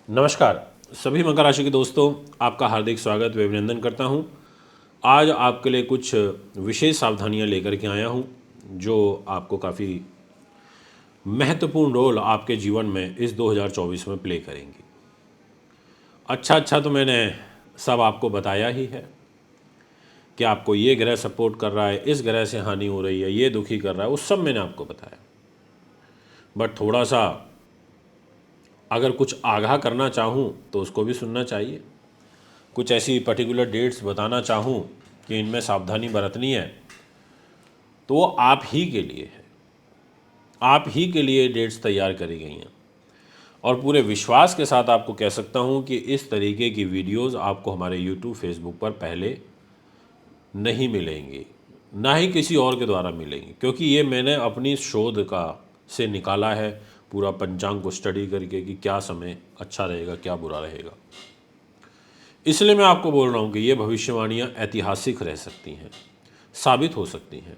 नमस्कार सभी मकर राशि के दोस्तों, आपका हार्दिक स्वागत व अभिनंदन करता हूं। आज आपके लिए कुछ विशेष सावधानियां लेकर के आया हूं जो आपको काफ़ी महत्वपूर्ण रोल आपके जीवन में इस 2024 में प्ले करेंगी। अच्छा तो मैंने सब आपको बताया ही है कि आपको ये ग्रह सपोर्ट कर रहा है, इस ग्रह से हानि हो रही है, ये दुखी कर रहा है, उस सब मैंने आपको बताया। बट थोड़ा सा अगर कुछ आगाह करना चाहूँ तो उसको भी सुनना चाहिए। कुछ ऐसी पर्टिकुलर डेट्स बताना चाहूँ कि इनमें सावधानी बरतनी है तो वो आप ही के लिए है। आप ही के लिए डेट्स तैयार करी गई हैं और पूरे विश्वास के साथ आपको कह सकता हूँ कि इस तरीके की वीडियोस आपको हमारे यूट्यूब फेसबुक पर पहले नहीं मिलेंगी, ना ही किसी और के द्वारा मिलेंगी, क्योंकि ये मैंने अपनी शोध का से निकाला है, पूरा पंचांग को स्टडी करके कि क्या समय अच्छा रहेगा, क्या बुरा रहेगा। इसलिए मैं आपको बोल रहा हूँ कि ये भविष्यवाणियाँ ऐतिहासिक रह सकती हैं, साबित हो सकती हैं।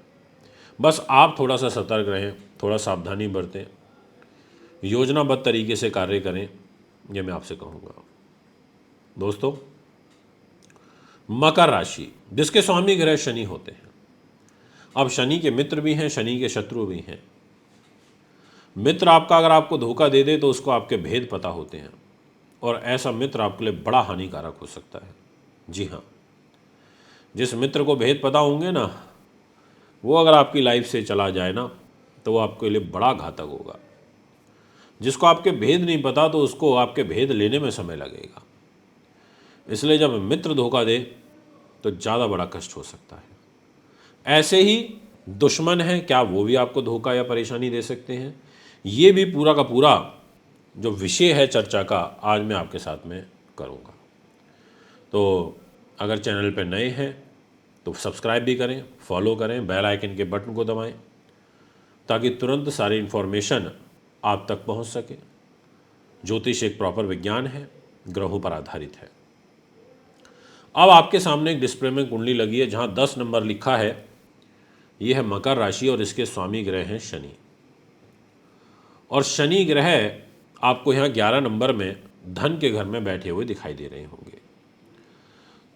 बस आप थोड़ा सा सतर्क रहें, थोड़ा सावधानी बरतें, योजनाबद्ध तरीके से कार्य करें, ये मैं आपसे कहूँगा। दोस्तों, मकर राशि जिसके स्वामी ग्रह शनि होते हैं। अब शनि के मित्र भी हैं, शनि के शत्रु भी हैं। मित्र आपका अगर आपको धोखा दे दे तो उसको आपके भेद पता होते हैं और ऐसा मित्र आपके लिए बड़ा हानिकारक हो सकता है। जी हाँ, जिस मित्र को भेद पता होंगे ना, वो अगर आपकी लाइफ से चला जाए ना तो वो आपके लिए बड़ा घातक होगा। जिसको आपके भेद नहीं पता तो उसको आपके भेद लेने में समय लगेगा। इसलिए जब मित्र धोखा दे तो ज़्यादा बड़ा कष्ट हो सकता है। ऐसे ही दुश्मन है, क्या वो भी आपको धोखा या परेशानी दे सकते हैं? ये भी पूरा का पूरा जो विषय है चर्चा का आज मैं आपके साथ में करूँगा। तो अगर चैनल पर नए हैं तो सब्सक्राइब भी करें, फॉलो करें, बेल आइकन के बटन को दबाएं ताकि तुरंत सारी इन्फॉर्मेशन आप तक पहुंच सके। ज्योतिष एक प्रॉपर विज्ञान है, ग्रहों पर आधारित है। अब आपके सामने एक डिस्प्ले में कुंडली लगी है जहां 10 नंबर लिखा है। यह है मकर राशि और इसके स्वामी ग्रह हैं शनि। और शनि ग्रह आपको यहाँ 11 नंबर में धन के घर में बैठे हुए दिखाई दे रहे होंगे।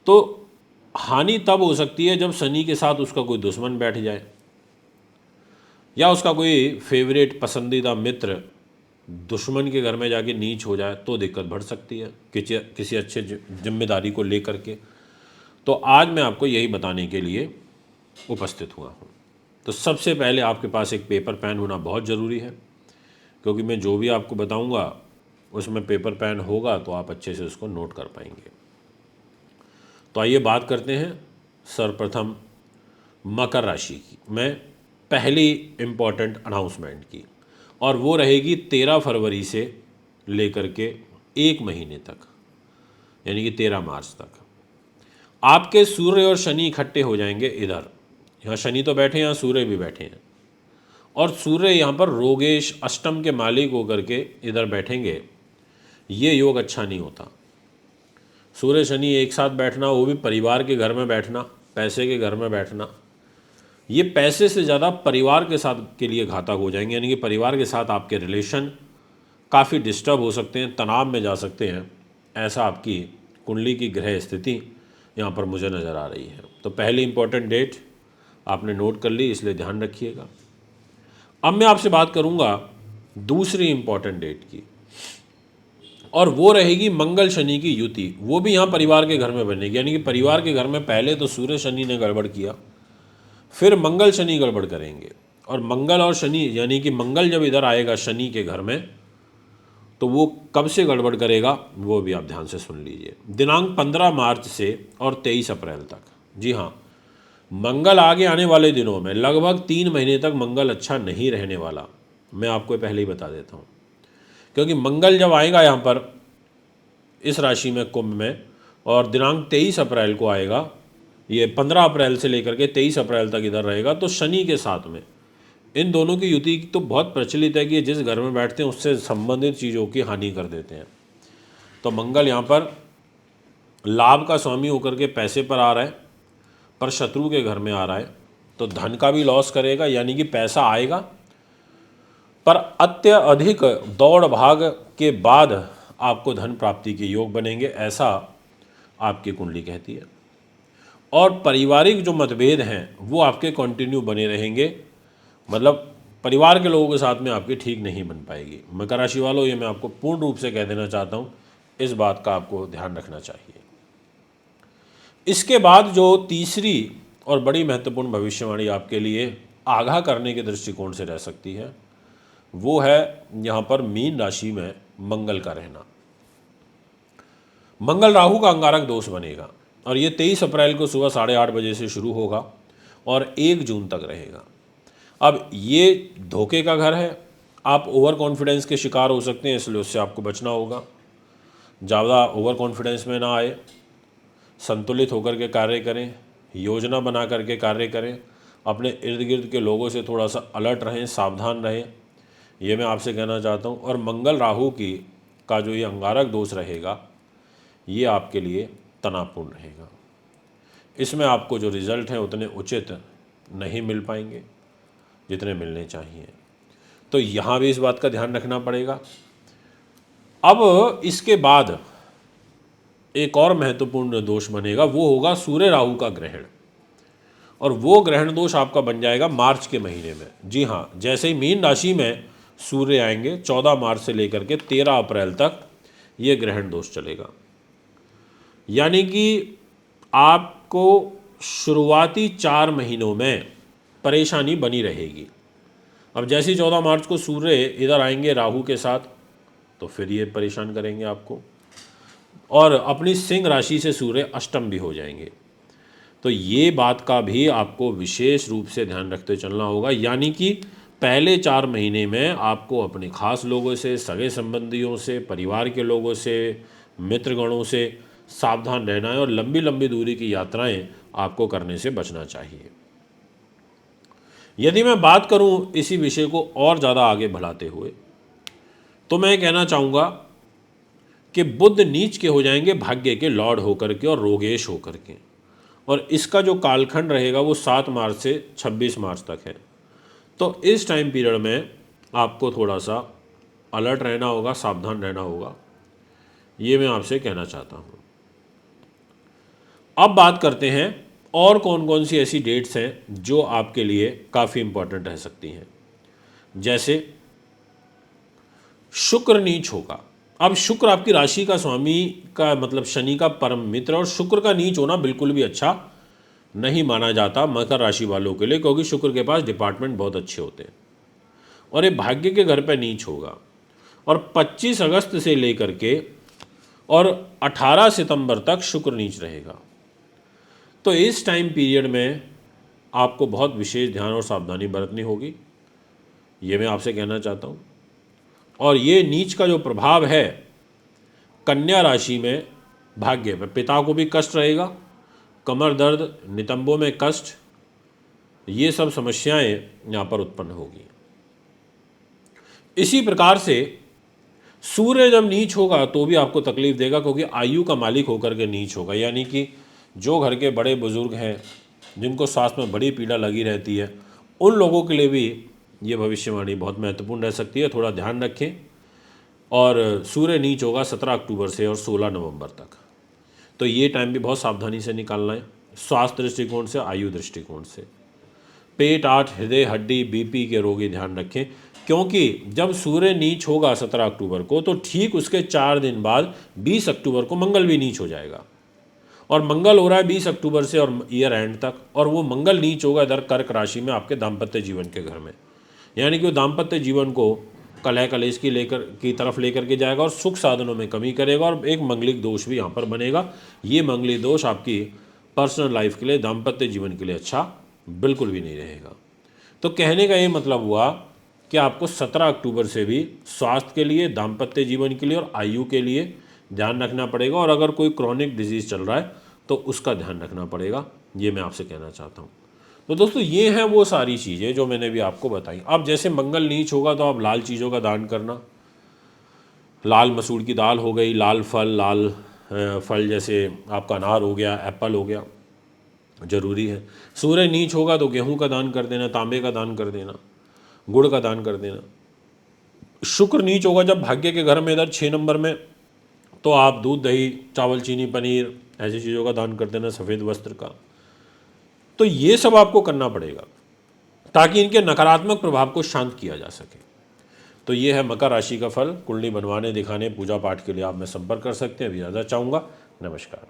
तो हानि तब हो सकती है जब शनि के साथ उसका कोई दुश्मन बैठ जाए या उसका कोई फेवरेट पसंदीदा मित्र दुश्मन के घर में जाके नीच हो जाए तो दिक्कत बढ़ सकती है किसी अच्छे जिम्मेदारी को लेकर के। तो आज मैं आपको यही बताने के लिए उपस्थित हुआ हूँ। तो सबसे पहले आपके पास एक पेपर पेन होना बहुत ज़रूरी है, क्योंकि मैं जो भी आपको बताऊँगा उसमें पेपर पेन होगा तो आप अच्छे से उसको नोट कर पाएंगे। तो आइए बात करते हैं सर्वप्रथम मकर राशि की मैं पहली इम्पॉर्टेंट अनाउंसमेंट की, और वो रहेगी 13 फरवरी से लेकर के 1 महीने तक, यानी कि 13 मार्च तक। आपके सूर्य और शनि इकट्ठे हो जाएंगे इधर। यहाँ शनि तो बैठे हैं, यहाँ सूर्य भी बैठे हैं, और सूर्य यहाँ पर रोगेश अष्टम के मालिक होकर के इधर बैठेंगे। ये योग अच्छा नहीं होता। सूर्य शनि एक साथ बैठना, वो भी परिवार के घर में बैठना, पैसे के घर में बैठना, ये पैसे से ज़्यादा परिवार के साथ के लिए घातक हो जाएंगे। यानी कि परिवार के साथ आपके रिलेशन काफ़ी डिस्टर्ब हो सकते हैं, तनाव में जा सकते हैं। ऐसा आपकी कुंडली की ग्रह स्थिति यहाँ पर मुझे नज़र आ रही है। तो पहली इंपॉर्टेंट डेट आपने नोट कर ली, इसलिए ध्यान रखिएगा। अब मैं आपसे बात करूँगा दूसरी इंपॉर्टेंट डेट की, और वो रहेगी मंगल शनि की युति। वो भी यहाँ परिवार के घर में बनेगी। यानी कि परिवार के घर में पहले तो सूर्य शनि ने गड़बड़ किया, फिर मंगल शनि गड़बड़ करेंगे। और मंगल और शनि, यानी कि मंगल जब इधर आएगा शनि के घर में, तो वो कब से गड़बड़ करेगा वो भी आप ध्यान से सुन लीजिए। दिनांक 15 मार्च से और 23 अप्रैल तक। जी हाँ, मंगल आगे आने वाले दिनों में लगभग 3 महीने तक मंगल अच्छा नहीं रहने वाला, मैं आपको पहले ही बता देता हूँ। क्योंकि मंगल जब आएगा यहाँ पर इस राशि में कुंभ में, और दिनांक 23 अप्रैल को आएगा, ये 15 अप्रैल से लेकर के 23 अप्रैल तक इधर रहेगा, तो शनि के साथ में इन दोनों की युति तो बहुत प्रचलित है कि ये जिस घर में बैठते हैं उससे संबंधित चीज़ों की हानि कर देते हैं। तो मंगल यहाँ पर लाभ का स्वामी होकर के पैसे पर आ रहा है, पर शत्रु के घर में आ रहा है, तो धन का भी लॉस करेगा। यानी कि पैसा आएगा पर अत्यधिक दौड़ भाग के बाद आपको धन प्राप्ति के योग बनेंगे, ऐसा आपकी कुंडली कहती है। और पारिवारिक जो मतभेद हैं वो आपके कंटिन्यू बने रहेंगे, मतलब परिवार के लोगों के साथ में आपकी ठीक नहीं बन पाएगी। मकर राशि वालों, ये मैं आपको पूर्ण रूप से कह देना चाहता हूँ, इस बात का आपको ध्यान रखना चाहिए। इसके बाद जो तीसरी और बड़ी महत्वपूर्ण भविष्यवाणी आपके लिए आगाह करने के दृष्टिकोण से रह सकती है, वो है यहाँ पर मीन राशि में मंगल का रहना। मंगल राहु का अंगारक दोष बनेगा और ये 23 अप्रैल को सुबह 8:30 बजे से शुरू होगा और 1 जून तक रहेगा। अब ये धोखे का घर है, आप ओवर कॉन्फिडेंस के शिकार हो सकते हैं, इसलिए उससे आपको बचना होगा। ज़्यादा ओवर कॉन्फिडेंस में ना आए, संतुलित होकर के कार्य करें, योजना बना करके कार्य करें, अपने इर्द गिर्द के लोगों से थोड़ा सा अलर्ट रहें, सावधान रहें, ये मैं आपसे कहना चाहता हूँ। और मंगल राहु की का जो ये अंगारक दोष रहेगा, ये आपके लिए तनावपूर्ण रहेगा। इसमें आपको जो रिजल्ट हैं उतने उचित नहीं मिल पाएंगे जितने मिलने चाहिए, तो यहाँ भी इस बात का ध्यान रखना पड़ेगा। अब इसके बाद एक और महत्वपूर्ण दोष बनेगा, वो होगा सूर्य राहु का ग्रहण, और वो ग्रहण दोष आपका बन जाएगा मार्च के महीने में। जी हाँ, जैसे ही मीन राशि में सूर्य आएंगे 14 मार्च से लेकर के 13 अप्रैल तक ये ग्रहण दोष चलेगा। यानी कि आपको शुरुआती 4 महीनों में परेशानी बनी रहेगी। अब जैसे ही 14 मार्च को सूर्य इधर आएंगे राहु के साथ, तो फिर ये परेशान करेंगे आपको, और अपनी सिंह राशि से सूर्य अष्टम भी हो जाएंगे। तो ये बात का भी आपको विशेष रूप से ध्यान रखते चलना होगा। यानी कि पहले 4 महीने में आपको अपने खास लोगों से, सगे संबंधियों से, परिवार के लोगों से, मित्रगणों से सावधान रहना है, और लंबी लंबी दूरी की यात्राएं आपको करने से बचना चाहिए। यदि मैं बात करूं इसी विषय को और ज़्यादा आगे बढ़ाते हुए, तो मैं कहना चाहूँगा कि बुध नीच के हो जाएंगे भाग्य के लॉर्ड होकर के और रोगेश होकर के, और इसका जो कालखंड रहेगा वो 7 मार्च से 26 मार्च तक है। तो इस टाइम पीरियड में आपको थोड़ा सा अलर्ट रहना होगा, सावधान रहना होगा, ये मैं आपसे कहना चाहता हूँ। अब बात करते हैं और कौन कौन सी ऐसी डेट्स हैं जो आपके लिए काफ़ी इम्पोर्टेंट रह सकती हैं। जैसे शुक्र नीच होगा। अब शुक्र आपकी राशि का स्वामी का मतलब शनि का परम मित्र, और शुक्र का नीच होना बिल्कुल भी अच्छा नहीं माना जाता मकर राशि वालों के लिए, क्योंकि शुक्र के पास डिपार्टमेंट बहुत अच्छे होते हैं, और ये भाग्य के घर पर नीच होगा। और 25 अगस्त से लेकर के और 18 सितंबर तक शुक्र नीच रहेगा। तो इस टाइम पीरियड में आपको बहुत विशेष ध्यान और सावधानी बरतनी होगी, ये मैं आपसे कहना चाहता हूँ। और ये नीच का जो प्रभाव है कन्या राशि में भाग्य में, पिता को भी कष्ट रहेगा, कमर दर्द, नितंबों में कष्ट, ये सब समस्याएं यहाँ पर उत्पन्न होगी। इसी प्रकार से सूर्य जब नीच होगा तो भी आपको तकलीफ देगा, क्योंकि आयु का मालिक होकर के नीच होगा। यानी कि जो घर के बड़े बुजुर्ग हैं, जिनको स्वास्थ्य में बड़ी पीड़ा लगी रहती है, उन लोगों के लिए भी ये भविष्यवाणी बहुत महत्वपूर्ण रह सकती है, थोड़ा ध्यान रखें। और सूर्य नीच होगा 17 अक्टूबर से और 16 नवंबर तक, तो ये टाइम भी बहुत सावधानी से निकालना है, स्वास्थ्य दृष्टिकोण से, आयु दृष्टिकोण से। पेट, आंत, हृदय, हड्डी, बीपी के रोगी ध्यान रखें, क्योंकि जब सूर्य नीच होगा 17 अक्टूबर को, तो ठीक उसके 4 दिन बाद 20 अक्टूबर को मंगल भी नीच हो जाएगा। और मंगल हो रहा है 20 अक्टूबर से और ईयर एंड तक, और वो मंगल नीच होगा इधर कर्क राशि में आपके दाम्पत्य जीवन के घर में। यानी कि वो दाम्पत्य जीवन को कलह कलेश की तरफ लेकर के जाएगा और सुख साधनों में कमी करेगा, और एक मंगलिक दोष भी यहाँ पर बनेगा। ये मंगलिक दोष आपकी पर्सनल लाइफ के लिए, दाम्पत्य जीवन के लिए अच्छा बिल्कुल भी नहीं रहेगा। तो कहने का ये मतलब हुआ कि आपको 17 अक्टूबर से भी स्वास्थ्य के लिए, दाम्पत्य जीवन के लिए और आयु के लिए ध्यान रखना पड़ेगा, और अगर कोई क्रॉनिक डिजीज़ चल रहा है तो उसका ध्यान रखना पड़ेगा, ये मैं आपसे कहना चाहता हूँ। तो दोस्तों, ये हैं वो सारी चीज़ें जो मैंने भी आपको बताई। अब जैसे मंगल नीच होगा तो आप लाल चीज़ों का दान करना, लाल मसूर की दाल हो गई, लाल फल जैसे आपका अनार हो गया, एप्पल हो गया, ज़रूरी है। सूर्य नीच होगा तो गेहूं का दान कर देना, तांबे का दान कर देना, गुड़ का दान कर देना। शुक्र नीच होगा जब भाग्य के घर में इधर 6 नंबर में तो आप दूध, दही, चावल, चीनी, पनीर ऐसी चीज़ों का दान कर देना, सफ़ेद वस्त्र का। तो ये सब आपको करना पड़ेगा ताकि इनके नकारात्मक प्रभाव को शांत किया जा सके। तो ये है मकर राशि का फल। कुंडली बनवाने, दिखाने, पूजा पाठ के लिए आप में संपर्क कर सकते हैं। अभी ज़्यादा चाहूँगा। नमस्कार।